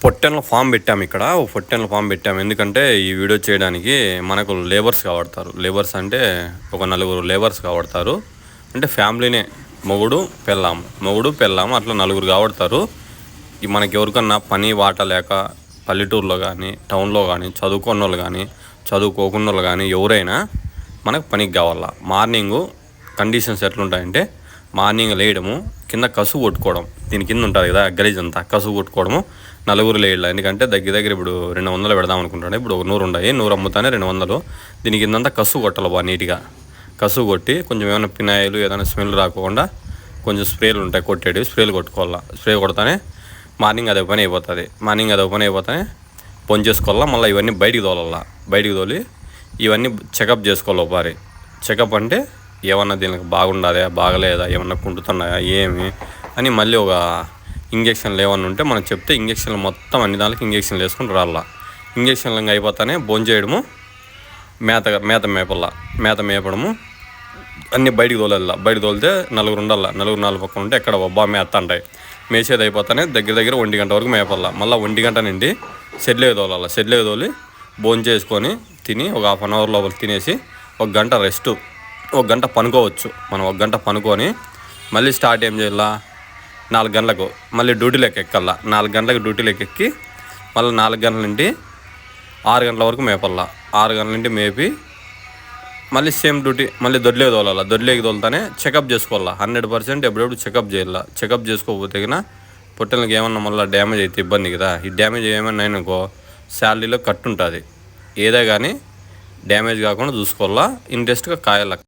పొట్టెన్ల form పెట్టాము ఇక్కడ. పొట్టెన్ల form పెట్టాము ఎందుకంటే ఈ వీడియో చేయడానికి మనకు లేబర్స్ కావడతారు. లేబర్స్ అంటే ఒక 4 లేబర్స్ కావడతారు. అంటే ఫ్యామిలీనే, మొగుడు పెళ్ళాము అట్లా 4 కావడతారు. మనకి ఎవరికన్నా పని వాట లేక పల్లెటూరులో కానీ టౌన్లో కానీ చదువుకున్న వాళ్ళు కానీ చదువుకోకున్న వాళ్ళు కానీ ఎవరైనా మనకు పనికి కావాలా. మార్నింగు కండిషన్స్ ఎట్లుంటాయంటే మార్నింగ్ లేయడము, కింద కసువు కొట్టుకోవడం, దీని కింద ఉంటుంది కదా గలీజ్ అంతా, కసువు కొట్టుకోవడము 4 లేయడం. ఎందుకంటే దగ్గర ఇప్పుడు 200 పెడదాం అనుకుంటాను. ఇప్పుడు 100 ఉన్నాయి, 100 అమ్ముతానే 200. దీని కిందంతా కసువు కొట్టాలి బాగా నీట్గా. కసువు కొట్టి కొంచెం ఏమైనా పినాయిలు ఏదైనా స్మెల్ రాకుండా కొంచెం స్ప్రేలు ఉంటాయి కొట్టేటివి, స్ప్రేలు కొట్టుకోవాలా. స్ప్రే కొడతానే మార్నింగ్ అదే పని అయిపోతానే పొంచి చేసుకోవాలా. మళ్ళీ ఇవన్నీ బయటికి తోలి ఇవన్నీ చెకప్ చేసుకోవాలి. ఒకసారి చెకప్ అంటే ఏమన్నా దీనికి బాగుండదా బాగలేదా, ఏమన్నా కుంటుతున్నాయా ఏమి అని మళ్ళీ ఒక ఇంజక్షన్లు ఏమన్నా ఉంటే మనం చెప్తే ఇంజక్షన్లు మొత్తం అన్ని దానికి ఇంజక్షన్లు వేసుకుని రాళ్ళ. ఇంజక్షన్లు అయిపోతానే భోంచేయడము, మేత మేపడము అన్నీ బయటికి తోలితే 4 ఉండాల. 4 పక్కన ఉంటే ఎక్కడ బాగా మేత అంటాయి. మేసేది అయిపోతానే దగ్గర 1 గంట వరకు మేపల్లా. మళ్ళీ 1 గంట నుండి షెడ్లోకి తోలి భోంచేసుకొని తిని ఒక ½ అన్ అవర్ లోపల తినేసి 1 గంట రెస్ట్, 1 గంట పనుకోవచ్చు. మనం 1 గంట పనుకొని మళ్ళీ స్టార్ట్ ఏం చేయాల, 4 గంటలకు మళ్ళీ డ్యూటీలోకి ఎక్కాల. 4 గంటలకు డ్యూటీలోకి ఎక్కి మళ్ళీ 4 గంటల నుండి 6 గంటల వరకు మేపల్లా. 6 గంటల నుండి మేపి మళ్ళీ సేమ్ డ్యూటీ మళ్ళీ దొడ్లేకి తోలుతానే చెకప్ చేసుకోవాలా. 100% ఎప్పుడెప్పుడు చెకప్ చేయాల. చెకప్ చేసుకోకపోతే కన్నా పొట్టెలకి ఏమన్నా మళ్ళీ డ్యామేజ్ అయితే ఇబ్బంది కదా. ఈ డ్యామేజ్ ఏమన్నా అయినాకో శాలరీలో కట్ ఉంటుంది. ఏదే కానీ డ్యామేజ్ కాకుండా చూసుకోవాలా. ఇంట్రెస్ట్గా కాయాల.